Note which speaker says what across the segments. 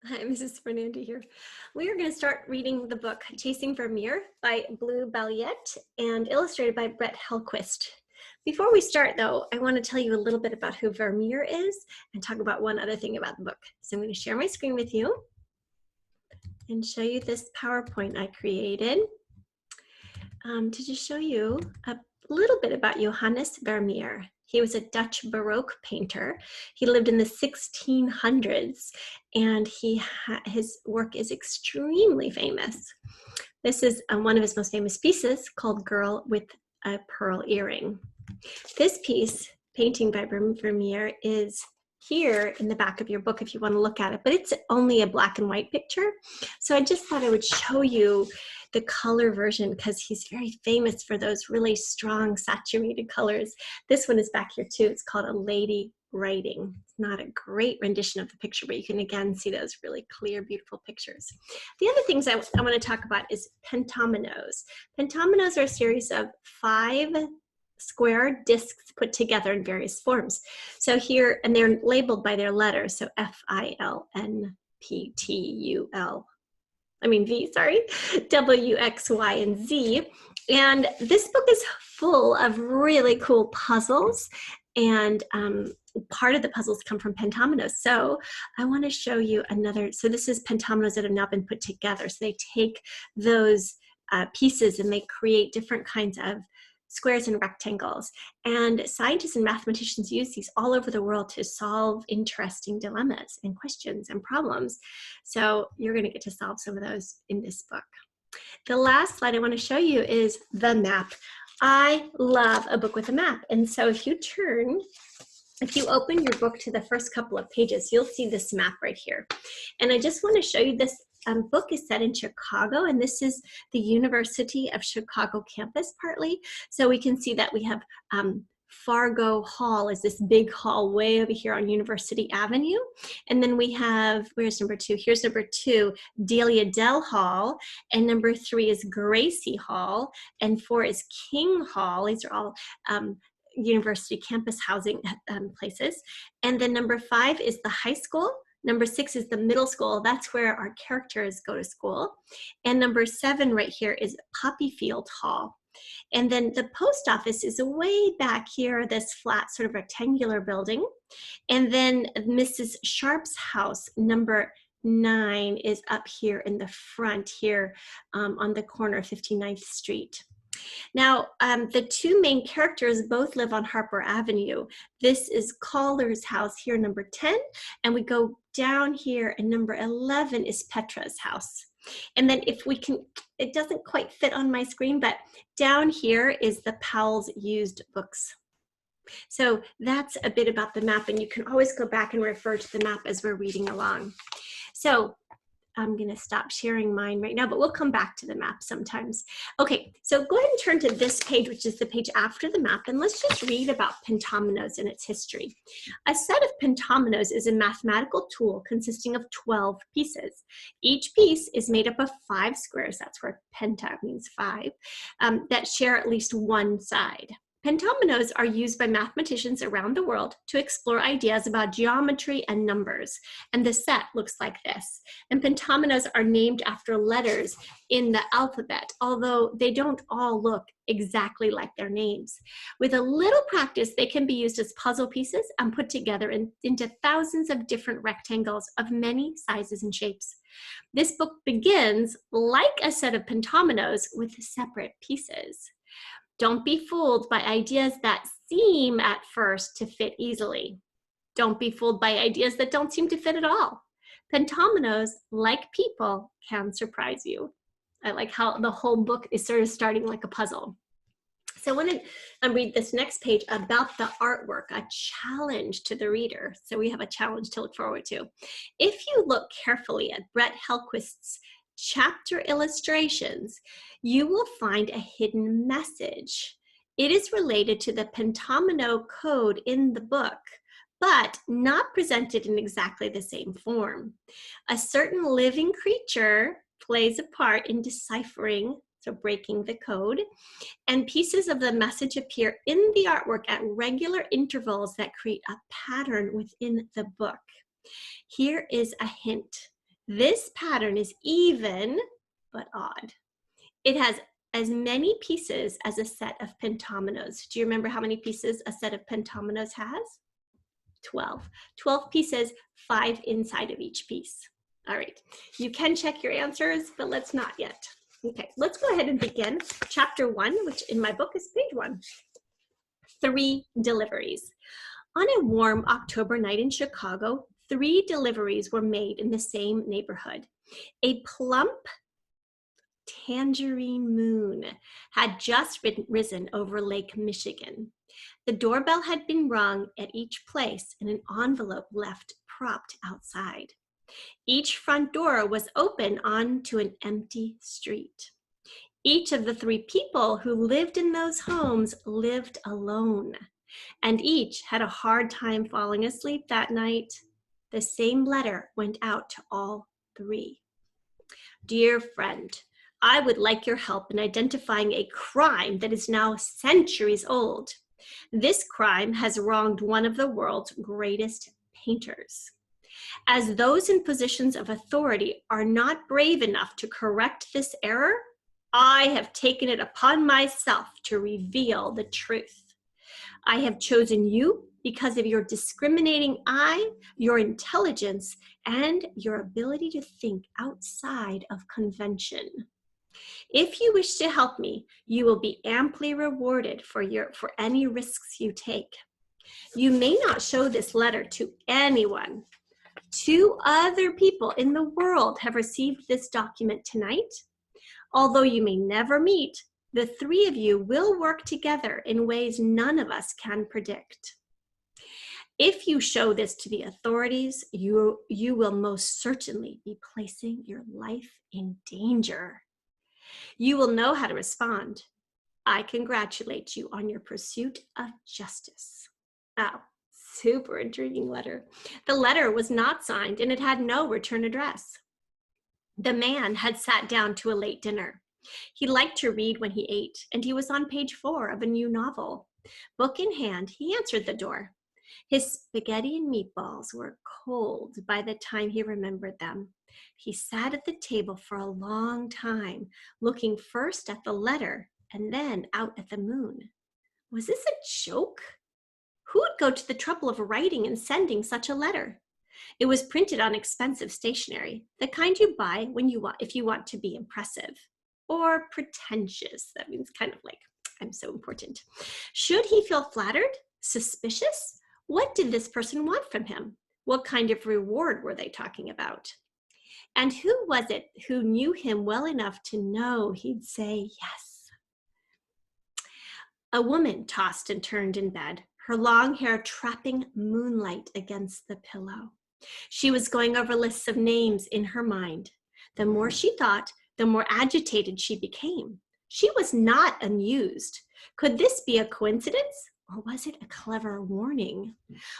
Speaker 1: Hi, Mrs. Fernandi here. We are going to start reading the book Chasing Vermeer by Blue Balliett and illustrated by Brett Hellquist. Before we start, though, I want to tell you a little bit about who Vermeer is and talk about one other thing about the book. So I'm going to share my screen with you and show you this PowerPoint I created to just show you a little bit about Johannes Vermeer. He was a Dutch Baroque painter. He lived in the 1600s, and his work is extremely famous. This is one of his most famous pieces called Girl with a Pearl Earring. This piece, painting by Vermeer, is here in the back of your book if you want to look at it, but it's only a black and white picture. So I just thought I would show you the color version because he's very famous for those really strong saturated colors. This one is back here too. It's called A Lady Writing. It's not a great rendition of the picture, but you can again see those really clear, beautiful pictures. The other things I want to talk about is Pentaminoes. Pentaminoes are a series of 5 square discs put together in various forms. So here, and they're labeled by their letters. So W, X, Y, and Z. And this book is full of really cool puzzles, and part of the puzzles come from Pentominoes. So I want to show you another. So this is Pentominoes that have now been put together. So they take those pieces and they create different kinds of squares and rectangles. And scientists and mathematicians use these all over the world to solve interesting dilemmas and questions and problems. So you're going to get to solve some of those in this book. The last slide I want to show you is the map. I love a book with a map. And so if you open your book to the first couple of pages, you'll see this map right here. And I just want to show you this book is set in Chicago, and this is the University of Chicago campus partly. So we can see that we have Fargo Hall is this big hall way over here on University Avenue. And then we have, where's number 2? Here's number 2, Delia Dell Hall. And number 3 is Gracie Hall. And 4 is King Hall. These are all university campus housing places. And then number 5 is the high school. Number 6 is the middle school. That's where our characters go to school. And number 7 right here is Poppyfield Hall. And then the post office is way back here, this flat sort of rectangular building. And then Mrs. Sharp's house, number 9, is up here in the front here on the corner of 59th Street. Now, the 2 main characters both live on Harper Avenue. This is Caller's house here, number 10, and we go down here, and number 11 is Petra's house. And then if we can, it doesn't quite fit on my screen, but down here is the Powell's used books. So that's a bit about the map, and you can always go back and refer to the map as we're reading along. So I'm going to stop sharing mine right now, but we'll come back to the map sometimes. Okay, so go ahead and turn to this page, which is the page after the map, and let's just read about Pentaminoes and its history. A set of Pentaminoes is a mathematical tool consisting of 12 pieces. Each piece is made up of 5 squares, that's where penta means 5, that share at least one side. Pentaminoes are used by mathematicians around the world to explore ideas about geometry and numbers. And the set looks like this. And pentaminoes are named after letters in the alphabet, although they don't all look exactly like their names. With a little practice, they can be used as puzzle pieces and put together into thousands of different rectangles of many sizes and shapes. This book begins, like a set of pentaminoes, with separate pieces. Don't be fooled by ideas that seem at first to fit easily. Don't be fooled by ideas that don't seem to fit at all. Pentominoes, like people, can surprise you. I like how the whole book is sort of starting like a puzzle. So I want to read this next page about the artwork, a challenge to the reader. So we have a challenge to look forward to. If you look carefully at Brett Hellquist's chapter illustrations, you will find a hidden message. It is related to the Pentaminoes code in the book, but not presented in exactly the same form. A certain living creature plays a part in deciphering, so breaking the code, and pieces of the message appear in the artwork at regular intervals that create a pattern within the book. Here is a hint. This pattern is even, but odd. It has as many pieces as a set of pentominoes. Do you remember how many pieces a set of pentominoes has? 12. 12 pieces, 5 inside of each piece. All right, you can check your answers, but let's not yet. Okay, let's go ahead and begin. Chapter 1, which in my book is page 1. 3 deliveries. On a warm October night in Chicago, 3 deliveries were made in the same neighborhood. A plump tangerine moon had just risen over Lake Michigan. The doorbell had been rung at each place and an envelope left propped outside. Each front door was open onto an empty street. Each of the 3 people who lived in those homes lived alone, and each had a hard time falling asleep that night. The same letter went out to all 3. Dear friend, I would like your help in identifying a crime that is now centuries old. This crime has wronged one of the world's greatest painters. As those in positions of authority are not brave enough to correct this error, I have taken it upon myself to reveal the truth. I have chosen you because of your discriminating eye, your intelligence, and your ability to think outside of convention. If you wish to help me, you will be amply rewarded for any risks you take. You may not show this letter to anyone. 2 other people in the world have received this document tonight. Although you may never meet, the 3 of you will work together in ways none of us can predict. If you show this to the authorities, you will most certainly be placing your life in danger. You will know how to respond. I congratulate you on your pursuit of justice. Oh, super intriguing letter. The letter was not signed and it had no return address. The man had sat down to a late dinner. He liked to read when he ate, and he was on page 4 of a new novel. Book in hand, he answered the door. His spaghetti and meatballs were cold by the time he remembered them. He sat at the table for a long time, looking first at the letter and then out at the moon. Was this a joke? Who would go to the trouble of writing and sending such a letter? It was printed on expensive stationery, the kind you buy if you want to be impressive or pretentious. That means kind of like, I'm so important. Should he feel flattered? Suspicious? What did this person want from him? What kind of reward were they talking about? And who was it who knew him well enough to know he'd say yes? A woman tossed and turned in bed, her long hair trapping moonlight against the pillow. She was going over lists of names in her mind. The more she thought, the more agitated she became. She was not amused. Could this be a coincidence, or was it a clever warning?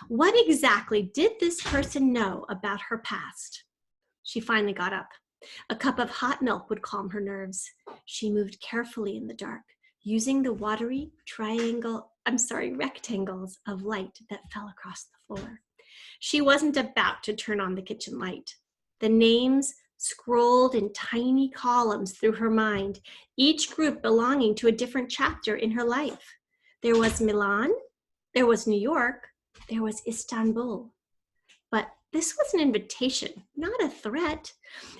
Speaker 1: What exactly did this person know about her past? She finally got up. A cup of hot milk would calm her nerves. She moved carefully in the dark, using the watery rectangles of light that fell across the floor. She wasn't about to turn on the kitchen light. The names scrolled in tiny columns through her mind, each group belonging to a different chapter in her life. There was Milan, there was New York, there was Istanbul. But this was an invitation, not a threat.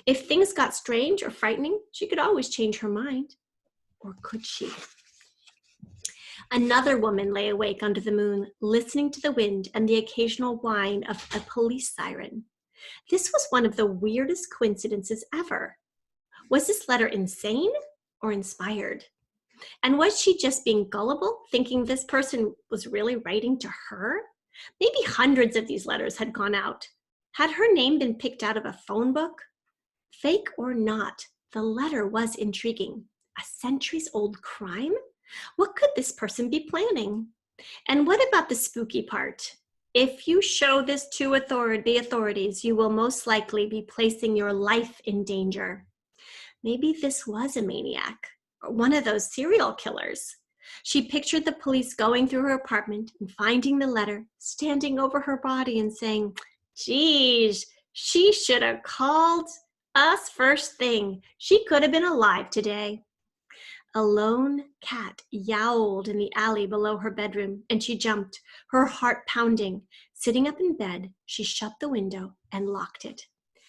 Speaker 1: If things got strange or frightening, she could always change her mind. Or could she? Another woman lay awake under the moon, listening to the wind and the occasional whine of a police siren. This was one of the weirdest coincidences ever. Was this letter insane or inspired? And was she just being gullible, thinking this person was really writing to her? Maybe hundreds of these letters had gone out. Had her name been picked out of a phone book? Fake or not, the letter was intriguing. A centuries-old crime? What could this person be planning? And what about the spooky part? If you show this to the authorities, you will most likely be placing your life in danger. Maybe this was a maniac, or one of those serial killers. She pictured the police going through her apartment and finding the letter, standing over her body and saying, "Geez, She should have called us first thing. She could have been alive today. A lone cat yowled in the alley below her bedroom, and she jumped, her heart pounding. Sitting up in bed, she shut the window and locked it.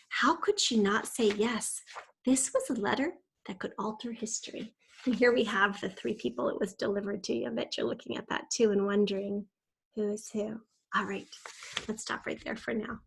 Speaker 1: How could she not say yes? This was a letter that could alter history. And here we have the three people it was delivered to. I bet you're looking at that too and wondering who is who. All right, let's stop right there for now.